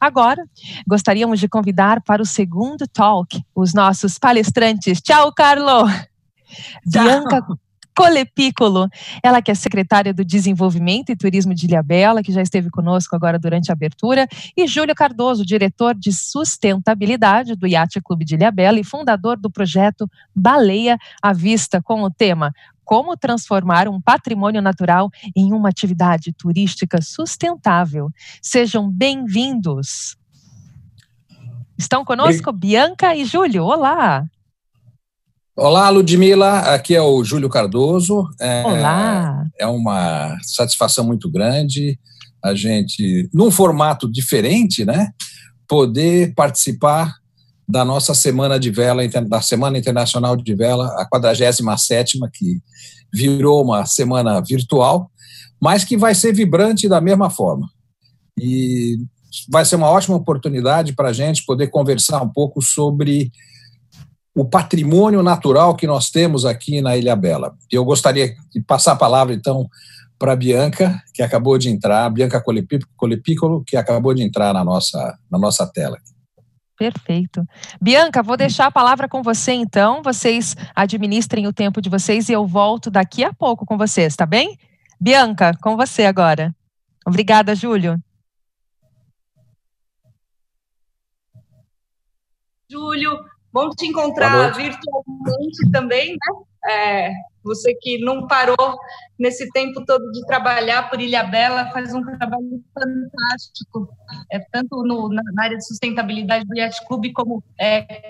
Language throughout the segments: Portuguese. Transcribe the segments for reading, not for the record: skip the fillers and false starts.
Agora, gostaríamos de convidar para o segundo talk os nossos palestrantes. Tchau, Carlo! Tchau. Bianca Colepiccolo, ela que é secretária do Desenvolvimento e Turismo de Ilhabela, que já esteve conosco agora durante a abertura, e Júlio Cardoso, diretor de sustentabilidade do Yacht Clube de Ilhabela e fundador do projeto Baleia à Vista, com o tema Como transformar um patrimônio natural em uma atividade turística sustentável. Sejam bem-vindos. Estão conosco Bianca e Júlio. Olá! Olá, Ludmila, aqui é o Júlio Cardoso. Olá! É uma satisfação muito grande a gente, num formato diferente, né, poder participar da nossa Semana de Vela, da Semana Internacional de Vela, a 47ª, que virou uma semana virtual, mas que vai ser vibrante da mesma forma. E vai ser uma ótima oportunidade para a gente poder conversar um pouco sobre o patrimônio natural que nós temos aqui na Ilhabela. Eu gostaria de passar a palavra, então, para a Bianca, que acabou de entrar, Bianca Colepiccolo, que acabou de entrar na nossa tela. Perfeito. Bianca, vou deixar a palavra com você, então. Vocês administrem o tempo de vocês e eu volto daqui a pouco com vocês, tá bem? Bianca, com você agora. Obrigada, Júlio. Júlio, bom te encontrar virtualmente também, né? Você que não parou nesse tempo todo de trabalhar por Ilhabela, faz um trabalho fantástico, tanto na área de sustentabilidade do Yacht Clube, como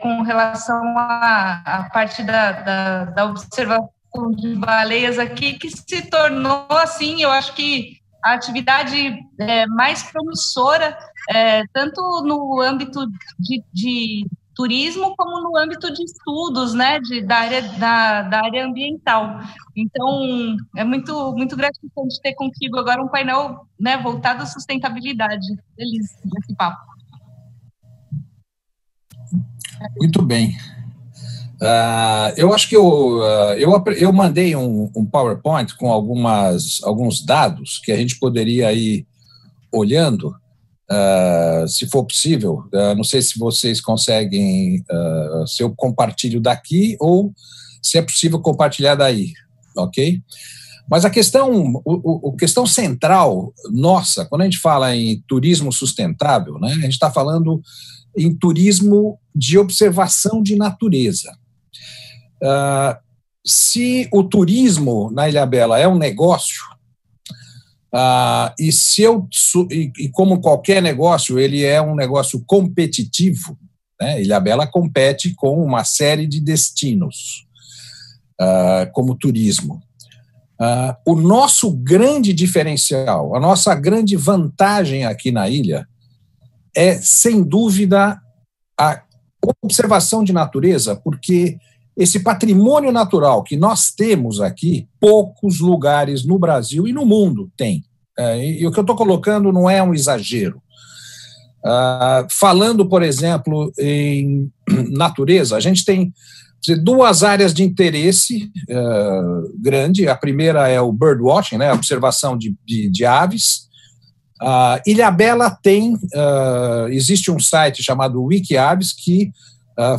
com relação à parte da observação de baleias aqui, que se tornou, assim, eu acho que a atividade mais promissora, tanto no âmbito de turismo, como no âmbito de estudos, né, da área ambiental. Então, é muito, muito gratificante ter contigo agora um painel, né, voltado à sustentabilidade. Feliz desse papo. Muito bem. Eu acho que eu mandei um PowerPoint com alguns dados que a gente poderia ir olhando, se for possível. Não sei se vocês conseguem, se eu compartilho daqui ou se é possível compartilhar daí, ok? Mas a questão central nossa, quando a gente fala em turismo sustentável, né, a gente está falando em turismo de observação de natureza. Se o turismo na Ilhabela é um negócio, e como qualquer negócio, ele é um negócio competitivo, né? Ilhabela compete com uma série de destinos, como turismo. O nosso grande diferencial, a nossa grande vantagem aqui na ilha é, sem dúvida, a observação de natureza, porque esse patrimônio natural que nós temos aqui, poucos lugares no Brasil e no mundo têm. E o que eu estou colocando não é um exagero. Falando, por exemplo, em natureza, a gente tem duas áreas de interesse grande. A primeira é o birdwatching, né, a observação de aves. Ilhabela tem, existe um site chamado Wikiaves que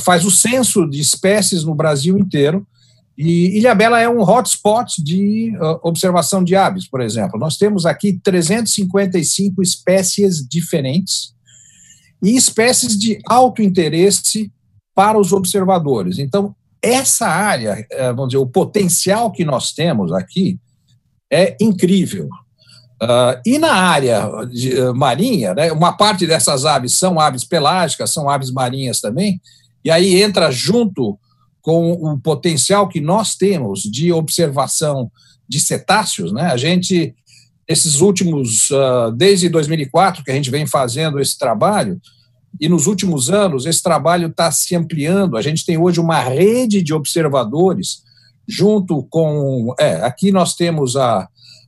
faz o censo de espécies no Brasil inteiro, e Ilhabela é um hotspot de observação de aves, por exemplo. Nós temos aqui 355 espécies diferentes e espécies de alto interesse para os observadores. Então, essa área, vamos dizer, o potencial que nós temos aqui é incrível. E na área marinha, né, uma parte dessas aves são aves pelágicas, são aves marinhas também, e aí entra junto com o potencial que nós temos de observação de cetáceos, né? A gente, esses últimos, desde 2004 que a gente vem fazendo esse trabalho, e nos últimos anos esse trabalho está se ampliando. A gente tem hoje uma rede de observadores junto com, aqui nós temos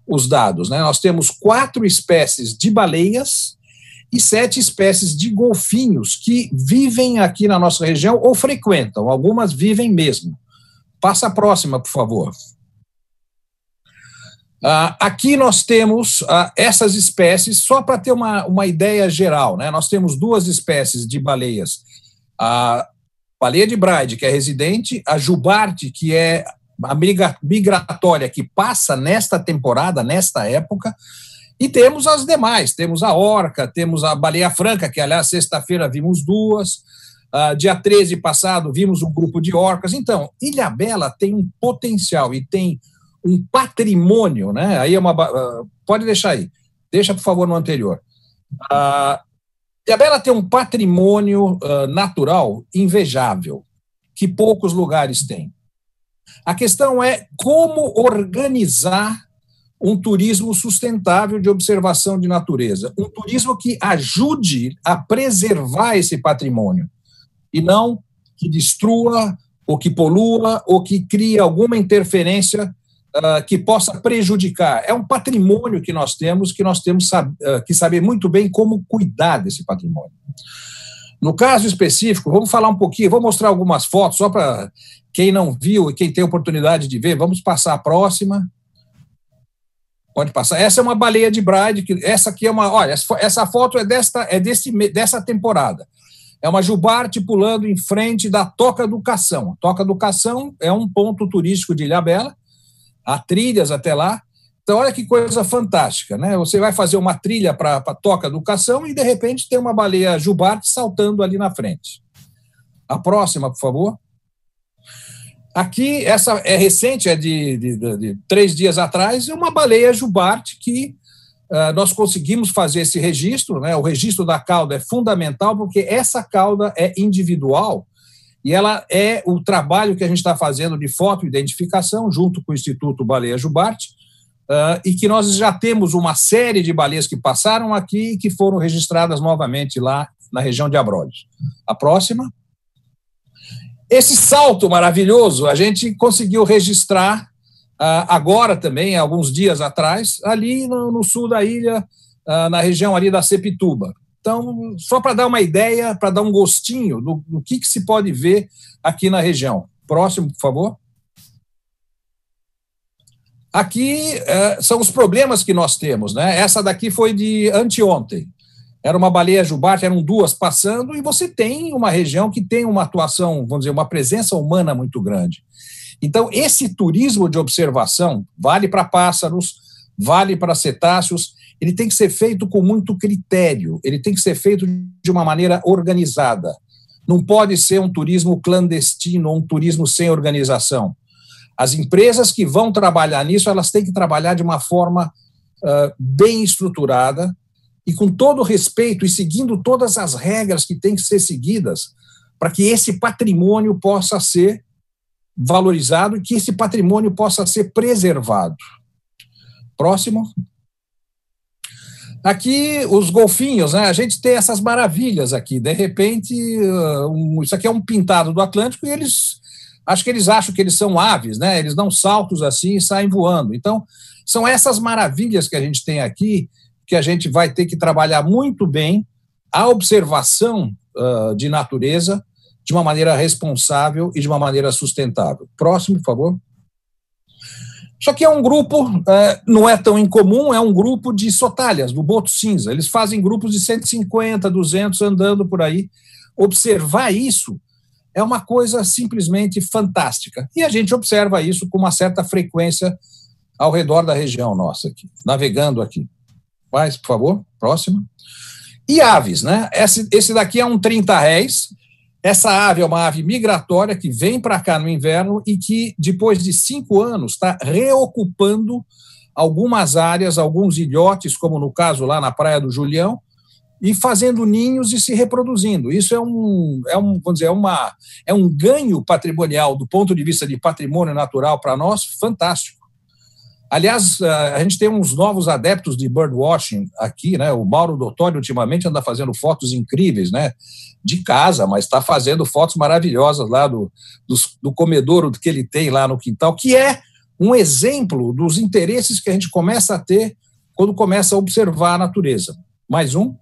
os dados, né? Nós temos 4 espécies de baleias e 7 espécies de golfinhos que vivem aqui na nossa região ou frequentam, algumas vivem mesmo. Passa a próxima, por favor. Aqui nós temos essas espécies, só para ter uma ideia geral, né? Nós temos 2 espécies de baleias, a baleia de Bride, que é residente, a jubarte, que é a migratória, que passa nesta temporada, nesta época, e temos as demais, temos a orca, temos a baleia franca, que, aliás, sexta-feira vimos 2, dia 13 passado vimos um grupo de orcas. Então, Ilhabela tem um potencial e tem um patrimônio, né? Aí pode deixar aí, deixa, por favor, no anterior. Ilhabela tem um patrimônio natural invejável, que poucos lugares têm. A questão é como organizar um turismo sustentável de observação de natureza, um turismo que ajude a preservar esse patrimônio, e não que destrua, ou que polua, ou que crie alguma interferência que possa prejudicar. É um patrimônio que nós temos que saber muito bem como cuidar desse patrimônio. No caso específico, vamos falar um pouquinho, vou mostrar algumas fotos, só para quem não viu e quem tem oportunidade de ver. Vamos passar a próxima. Pode passar. Essa é uma baleia de Bride, essa aqui é olha, essa foto é dessa temporada. É uma jubarte pulando em frente da Toca do Cação. Toca do Cação é um ponto turístico de Ilhabela, há trilhas até lá. Então, olha que coisa fantástica, né? Você vai fazer uma trilha para a Toca do Cação e, de repente, tem uma baleia jubarte saltando ali na frente. A próxima, por favor. Aqui, essa é recente, é de 3 dias atrás, é uma baleia jubarte que nós conseguimos fazer esse registro, né? O registro da cauda é fundamental, porque essa cauda é individual e ela é o trabalho que a gente está fazendo de fotoidentificação junto com o Instituto Baleia Jubarte, e que nós já temos uma série de baleias que passaram aqui e que foram registradas novamente lá na região de Abrolhos. A próxima. Esse salto maravilhoso a gente conseguiu registrar agora também, alguns dias atrás, ali no sul da ilha, na região ali da Sepituba. Então, só para dar uma ideia, para dar um gostinho do que se pode ver aqui na região. Próximo, por favor. Aqui são os problemas que nós temos, né? Essa daqui foi de anteontem. Era uma baleia jubarte, eram 2 passando, e você tem uma região que tem uma atuação, vamos dizer, uma presença humana muito grande. Então, esse turismo de observação vale para pássaros, vale para cetáceos, ele tem que ser feito com muito critério, ele tem que ser feito de uma maneira organizada. Não pode ser um turismo clandestino, um turismo sem organização. As empresas que vão trabalhar nisso, elas têm que trabalhar de uma forma bem estruturada e com todo respeito e seguindo todas as regras que têm que ser seguidas para que esse patrimônio possa ser valorizado e que esse patrimônio possa ser preservado. Próximo. Aqui, os golfinhos, né? A gente tem essas maravilhas aqui. De repente, isso aqui é um pintado do Atlântico e acho que eles acham que eles são aves, né? Eles dão saltos assim e saem voando. Então, são essas maravilhas que a gente tem aqui, que a gente vai ter que trabalhar muito bem a observação de natureza de uma maneira responsável e de uma maneira sustentável. Próximo, por favor. Isso aqui é um grupo, não é tão incomum, é um grupo de sotalhas, do boto cinza. Eles fazem grupos de 150, 200 andando por aí. Observar isso é uma coisa simplesmente fantástica. E a gente observa isso com uma certa frequência ao redor da região nossa aqui, navegando aqui. Mais, por favor, próximo. E aves, né? Esse daqui é um 30 réis. Essa ave é uma ave migratória que vem para cá no inverno e que, depois de 5 anos, está reocupando algumas áreas, alguns ilhotes, como no caso lá na Praia do Julião, e fazendo ninhos e se reproduzindo. Isso vamos dizer, é um ganho patrimonial do ponto de vista de patrimônio natural para nós, fantástico. Aliás, a gente tem uns novos adeptos de birdwatching aqui, né? O Mauro Dottori ultimamente anda fazendo fotos incríveis, né? De casa, mas está fazendo fotos maravilhosas lá do comedouro que ele tem lá no quintal, que é um exemplo dos interesses que a gente começa a ter quando começa a observar a natureza. Mais um.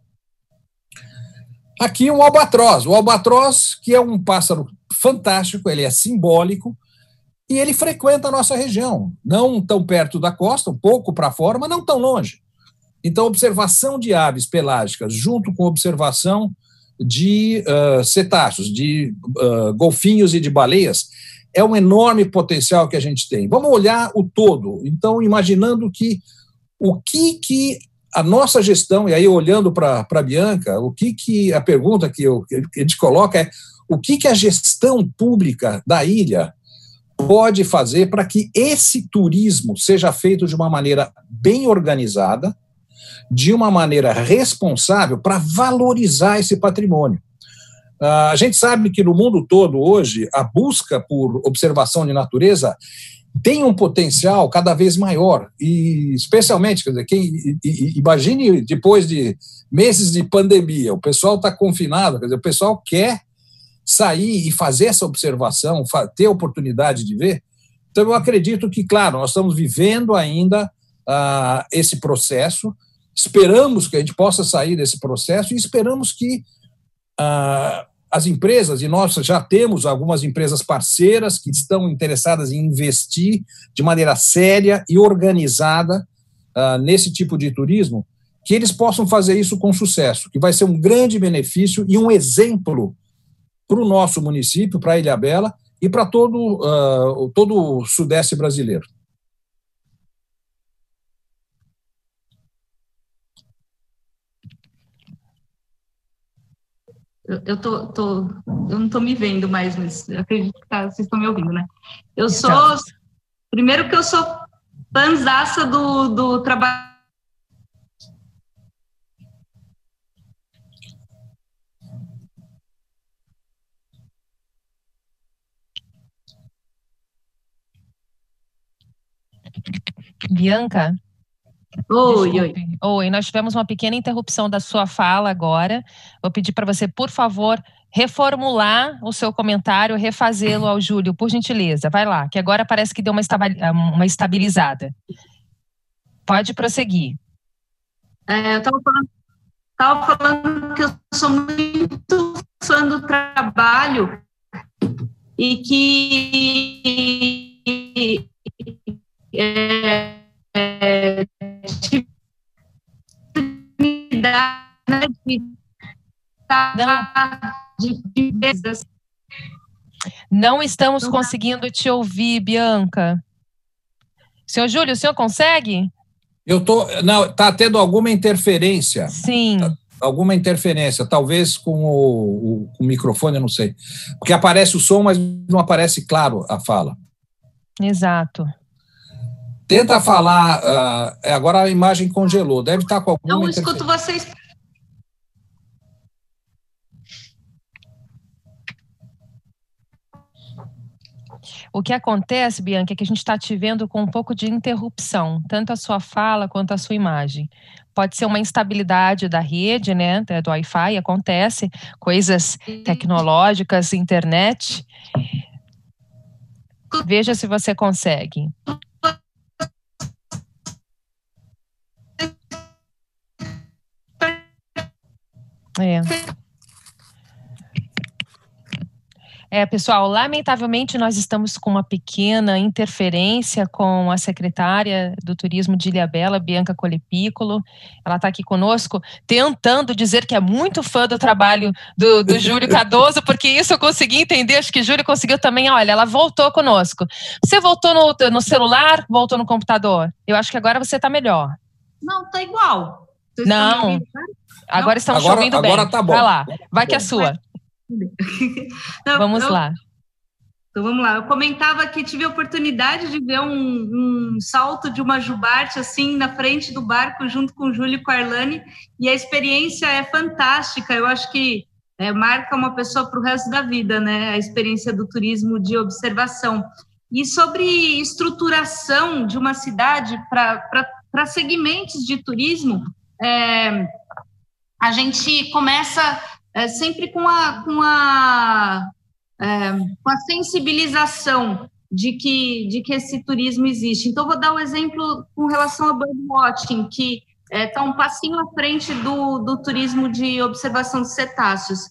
Aqui um albatroz. O albatroz, que é um pássaro fantástico, ele é simbólico, e ele frequenta a nossa região, não tão perto da costa, um pouco para fora, mas não tão longe. Então, observação de aves pelágicas junto com observação de cetáceos, de golfinhos e de baleias, é um enorme potencial que a gente tem. Vamos olhar o todo. Então, imaginando que o que a nossa gestão, e aí olhando para a Bianca, a pergunta que a gente coloca é o que a gestão pública da ilha pode fazer para que esse turismo seja feito de uma maneira bem organizada, de uma maneira responsável para valorizar esse patrimônio. A gente sabe que no mundo todo hoje a busca por observação de natureza tem um potencial cada vez maior, e especialmente, quer dizer, imagine depois de meses de pandemia, o pessoal está confinado, quer dizer, o pessoal quer sair e fazer essa observação, ter a oportunidade de ver. Então eu acredito que, claro, nós estamos vivendo ainda esse processo, esperamos que a gente possa sair desse processo e esperamos que as empresas, e nós já temos algumas empresas parceiras que estão interessadas em investir de maneira séria e organizada nesse tipo de turismo, que eles possam fazer isso com sucesso, que vai ser um grande benefício e um exemplo para o nosso município, para a Ilhabela e para todo o Sudeste brasileiro. Eu não estou me vendo mais, mas eu acredito que vocês estão me ouvindo, né? Primeiro que eu sou fãzaça do trabalho. Bianca? Oi, nós tivemos uma pequena interrupção da sua fala agora. Vou pedir para você, por favor, reformular o seu comentário, refazê-lo ao Júlio, por gentileza. Vai lá, que agora parece que deu uma estabilizada. Pode prosseguir. Eu estava falando que eu sou muito fã do trabalho e que Não estamos conseguindo te ouvir, Bianca. Senhor Júlio, o senhor consegue? Não, está tendo alguma interferência. Sim. Alguma interferência, talvez com o microfone, eu não sei. Porque aparece o som, mas não aparece claro a fala. Exato. Tenta falar, agora a imagem congelou, deve estar com alguma interferência. Eu escuto vocês. O que acontece, Bianca, é que a gente está te vendo com um pouco de interrupção, tanto a sua fala quanto a sua imagem. Pode ser uma instabilidade da rede, né, do Wi-Fi, acontece, coisas tecnológicas, internet. Veja se você consegue. Pessoal, lamentavelmente nós estamos com uma pequena interferência com a secretária do Turismo de Ilhabela, Bianca Colepiccolo. Ela está aqui conosco, tentando dizer que é muito fã do trabalho do Júlio Cardoso, porque isso eu consegui entender, acho que o Júlio conseguiu também. Olha, ela voltou conosco. Você voltou no celular, voltou no computador? Eu acho que agora você está melhor. Não, está igual. Vocês não, agora estamos te ouvindo bem. Agora tá bom. Vai lá, vai que é sua. Não, vamos lá. Então vamos lá. Eu comentava que tive a oportunidade de ver um salto de uma jubarte assim na frente do barco junto com o Júlio e com a Arlane, e a experiência é fantástica. Eu acho que marca uma pessoa para o resto da vida, né? A experiência do turismo de observação. E sobre estruturação de uma cidade para segmentos de turismo, a gente começa sempre com a sensibilização de que esse turismo existe. Então, vou dar um exemplo com relação ao birdwatching, que está um passinho à frente do turismo de observação de cetáceos.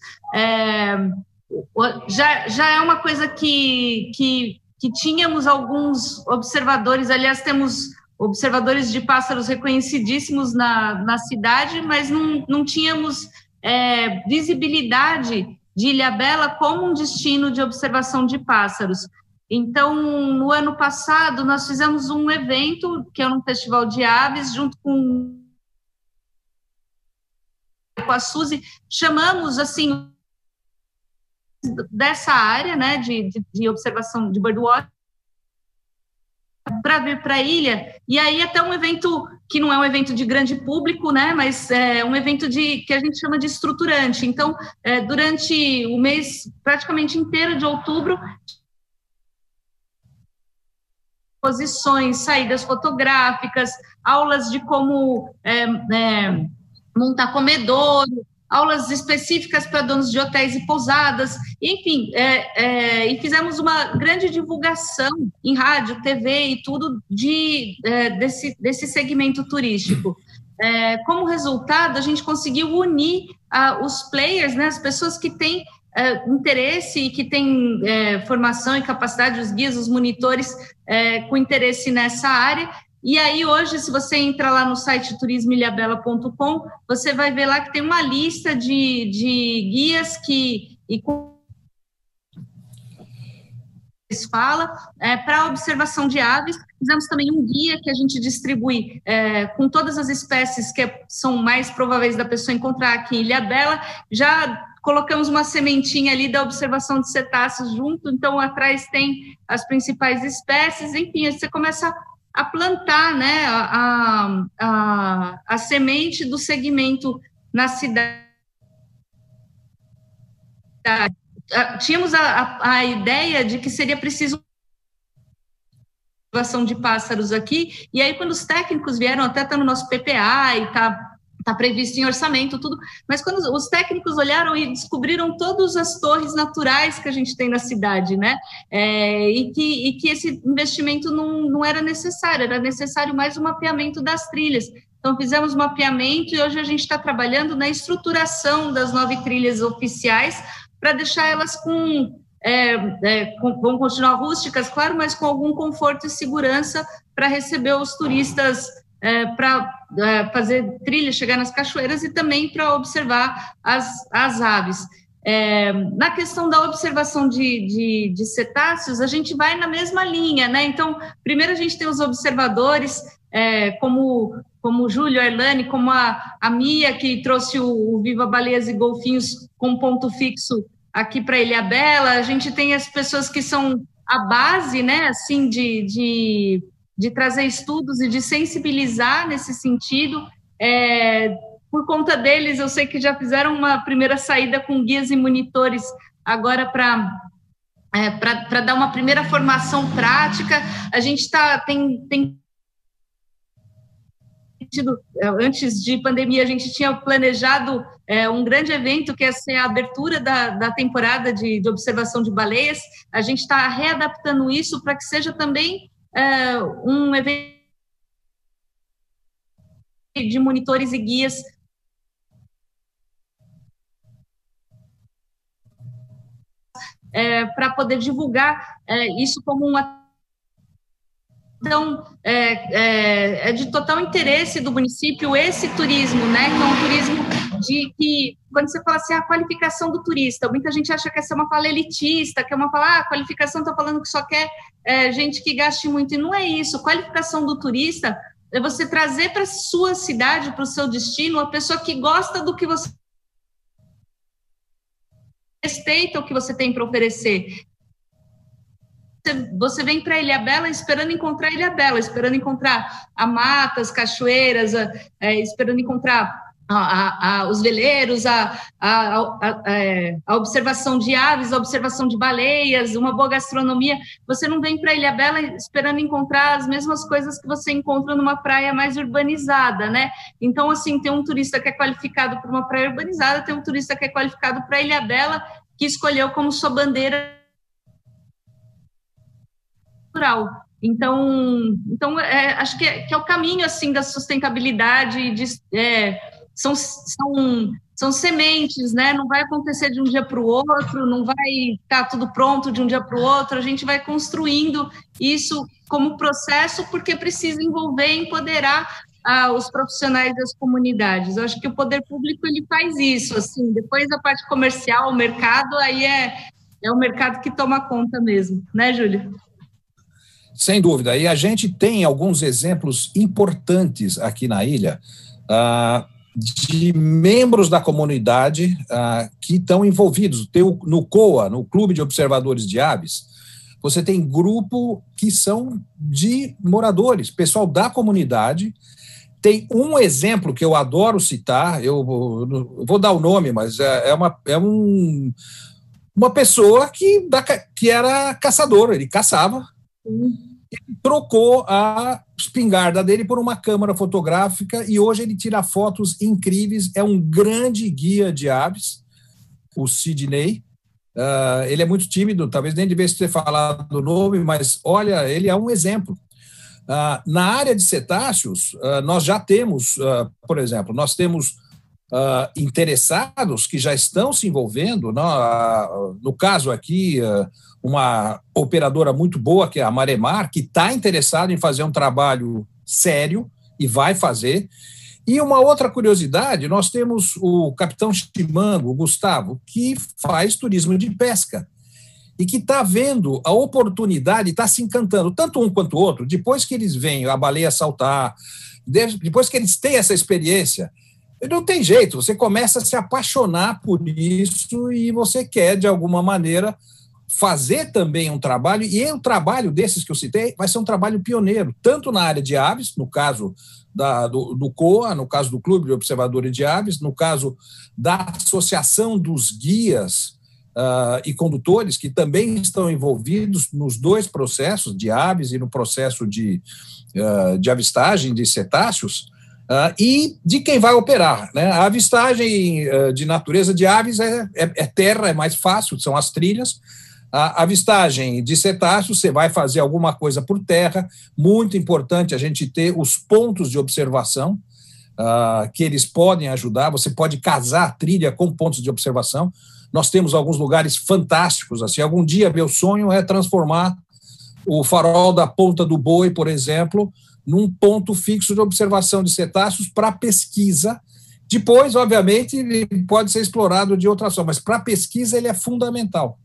Já é uma coisa que que tínhamos alguns observadores, aliás, temos observadores de pássaros reconhecidíssimos na cidade, mas não tínhamos visibilidade de Ilhabela como um destino de observação de pássaros. Então, no ano passado, nós fizemos um evento, que é um festival de aves, junto com a Suzy, chamamos, assim, dessa área, né, de observação de birdwatch, para vir para a ilha, e aí até um evento que não é um evento de grande público, né, mas é um evento que a gente chama de estruturante. Então, durante o mês praticamente inteiro de outubro, exposições, saídas fotográficas, aulas de como montar comedouro, aulas específicas para donos de hotéis e pousadas, enfim, e fizemos uma grande divulgação em rádio, TV e tudo desse segmento turístico. Como resultado, a gente conseguiu unir os players, né, as pessoas que têm interesse e que têm formação e capacidade, os guias, os monitores com interesse nessa área. E aí, hoje, se você entra lá no site turismoilhabela.com, você vai ver lá que tem uma lista de guias fala para observação de aves. Fizemos também um guia que a gente distribui com todas as espécies que são mais prováveis da pessoa encontrar aqui em Ilhabela. Já colocamos uma sementinha ali da observação de cetáceos junto, então atrás tem as principais espécies. Enfim, você começa a plantar, né, a semente do segmento na cidade. Tínhamos a ideia de que seria preciso observação de pássaros aqui, e aí quando os técnicos vieram, até está no nosso PPA e está previsto em orçamento, tudo, mas quando os técnicos olharam e descobriram todas as torres naturais que a gente tem na cidade, né, e que esse investimento não era necessário, era necessário mais um mapeamento das trilhas. Então, fizemos um mapeamento e hoje a gente está trabalhando na estruturação das 9 trilhas oficiais para deixar elas vão continuar rústicas, claro, mas com algum conforto e segurança para receber os turistas, para fazer trilha, chegar nas cachoeiras e também para observar as aves. Na questão da observação de cetáceos, a gente vai na mesma linha, né? Então, primeiro a gente tem os observadores, como o Júlio, a Erlane, como a Mia, que trouxe o Viva Baleias e Golfinhos com ponto fixo aqui para Ilhabela. A gente tem as pessoas que são a base, né, assim, de trazer estudos e de sensibilizar nesse sentido. Por conta deles, eu sei que já fizeram uma primeira saída com guias e monitores agora para dar uma primeira formação prática. A gente tem antes de pandemia, a gente tinha planejado um grande evento que ia ser a abertura da temporada de observação de baleias. A gente está readaptando isso para que seja também um evento de monitores e guias para poder divulgar isso como uma... Então, é de total interesse do município esse turismo, né? Então, um turismo que, quando você fala assim, a qualificação do turista, muita gente acha que essa é uma fala elitista, que é uma fala, a qualificação está falando que só quer gente que gaste muito, e não é isso. Qualificação do turista é você trazer para a sua cidade, para o seu destino, uma pessoa que gosta do que você... respeita o que você tem para oferecer. Você vem para Ilhabela esperando encontrar Ilhabela, esperando encontrar a mata, as cachoeiras, esperando encontrar os veleiros, a observação de aves, a observação de baleias, uma boa gastronomia. Você não vem para Ilhabela esperando encontrar as mesmas coisas que você encontra numa praia mais urbanizada, né? Então, assim, tem um turista que é qualificado para uma praia urbanizada, tem um turista que é qualificado para Ilhabela, que escolheu como sua bandeira natural. Então acho que é o caminho, assim, da sustentabilidade, são sementes, né? Não vai acontecer de um dia para o outro, não vai estar tudo pronto de um dia para o outro, a gente vai construindo isso como processo, porque precisa envolver e empoderar os profissionais das comunidades. Eu acho que o poder público ele faz isso, assim, depois a parte comercial, o mercado, aí é o mercado que toma conta mesmo, né, Júlio? Sem dúvida, e a gente tem alguns exemplos importantes aqui na ilha, de membros da comunidade que estão envolvidos. No COA, no Clube de Observadores de Aves, você tem grupo que são de moradores, pessoal da comunidade. Tem um exemplo que eu adoro citar, eu vou dar o nome, mas uma pessoa que era caçador, ele caçava, ele trocou a espingarda dele por uma câmera fotográfica e hoje ele tira fotos incríveis, é um grande guia de aves, o Sidney. Ele é muito tímido, talvez nem devesse ter falado o nome, mas olha, ele é um exemplo. Na área de cetáceos, nós já temos, por exemplo, nós temos interessados que já estão se envolvendo, no caso aqui, uma operadora muito boa, que é a Maremar, que está interessada em fazer um trabalho sério e vai fazer. E uma outra curiosidade, nós temos o capitão Chimango, o Gustavo, que faz turismo de pesca e que está vendo a oportunidade, está se encantando, tanto um quanto o outro, depois que eles veem a baleia saltar, depois que eles têm essa experiência, não tem jeito, você começa a se apaixonar por isso e você quer, de alguma maneira, fazer também um trabalho, e o trabalho desses que eu citei vai ser um trabalho pioneiro, tanto na área de aves, no caso do COA, no caso do Clube de Observadores de Aves, no caso da Associação dos Guias e Condutores, que também estão envolvidos nos dois processos, de aves e no processo de avistagem de cetáceos, e de quem vai operar, né? A avistagem de natureza de aves é terra, é mais fácil, são as trilhas. A avistagem de cetáceos, você vai fazer alguma coisa por terra, muito importante a gente ter os pontos de observação, que eles podem ajudar, você pode casar a trilha com pontos de observação. Nós temos alguns lugares fantásticos, assim, algum dia meu sonho é transformar o farol da Ponta do Boi, por exemplo, num ponto fixo de observação de cetáceos para pesquisa. Depois, obviamente, ele pode ser explorado de outra forma, mas para pesquisa ele é fundamental.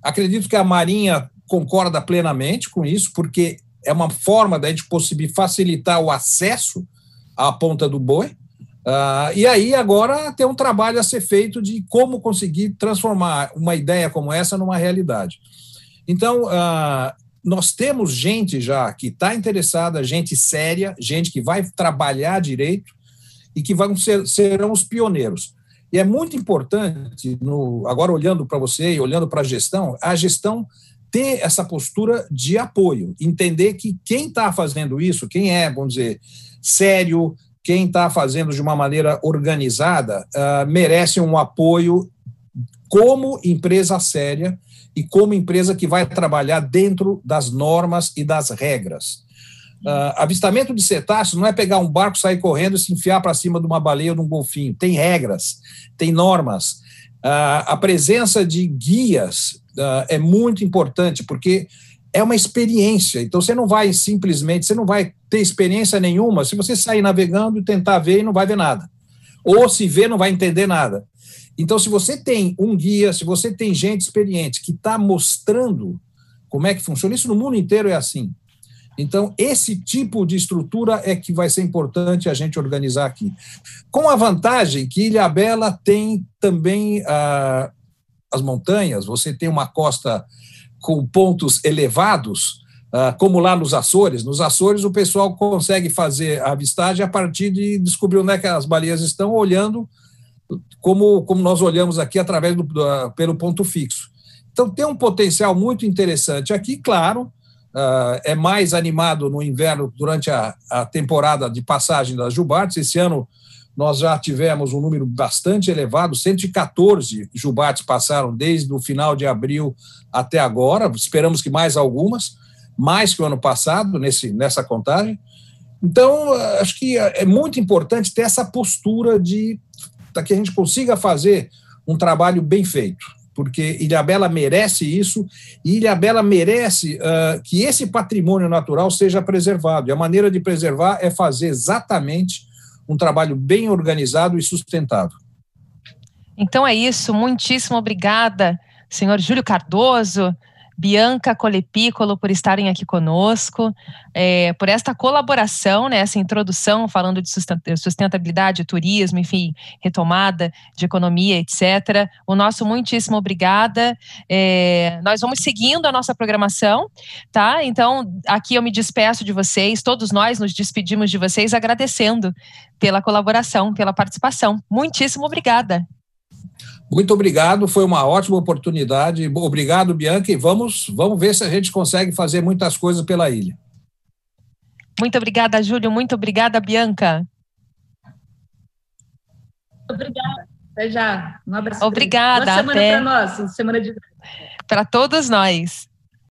Acredito que a Marinha concorda plenamente com isso, porque é uma forma da gente facilitar o acesso à Ponta do Boi. E aí agora tem um trabalho a ser feito de como conseguir transformar uma ideia como essa numa realidade. Então, nós temos gente já que está interessada, gente séria, gente que vai trabalhar direito e que serão os pioneiros. E é muito importante, agora olhando para você e olhando para a gestão ter essa postura de apoio, entender que quem está fazendo isso, quem é, vamos dizer, sério, quem está fazendo de uma maneira organizada, merece um apoio como empresa séria e como empresa que vai trabalhar dentro das normas e das regras. Avistamento de cetáceos não é pegar um barco, sair correndo e se enfiar para cima de uma baleia ou de um golfinho. Tem regras, tem normas. A presença de guias é muito importante, porque é uma experiência. Então, você não vai ter experiência nenhuma se você sair navegando e tentar ver e não vai ver nada. Ou se ver, não vai entender nada. Então, se você tem um guia, se você tem gente experiente que está mostrando como é que funciona, isso no mundo inteiro é assim. Então, esse tipo de estrutura é que vai ser importante a gente organizar aqui. Com a vantagem que Ilhabela tem também as montanhas, você tem uma costa com pontos elevados, como lá nos Açores. Nos Açores, o pessoal consegue fazer a avistagem a partir de descobrir onde é que as baleias estão, olhando como nós olhamos aqui através pelo ponto fixo. Então, tem um potencial muito interessante aqui, claro. É mais animado no inverno, durante a temporada de passagem das jubartes. Esse ano nós já tivemos um número bastante elevado, 114 jubartes passaram desde o final de abril até agora, esperamos que mais algumas, mais que o ano passado nessa contagem. Então, acho que é muito importante ter essa postura para que a gente consiga fazer um trabalho bem feito, porque Ilhabela merece isso, e Ilhabela merece que esse patrimônio natural seja preservado, e a maneira de preservar é fazer exatamente um trabalho bem organizado e sustentado. Então é isso, muitíssimo obrigada, senhor Júlio Cardoso, Bianca Colepiccolo, por estarem aqui conosco, por esta colaboração, né, essa introdução falando de sustentabilidade, turismo, enfim, retomada de economia, etc. O nosso muitíssimo obrigada. Nós vamos seguindo a nossa programação, tá? Então, aqui eu me despeço de vocês, todos nós nos despedimos de vocês agradecendo pela colaboração, pela participação. Muitíssimo obrigada. Muito obrigado, foi uma ótima oportunidade. Obrigado, Bianca, e vamos ver se a gente consegue fazer muitas coisas pela ilha. Muito obrigada, Júlio. Muito obrigada, Bianca. Obrigada. Até já. Um abraço. Obrigada. Boa semana para nós. Semana de... Para todos nós.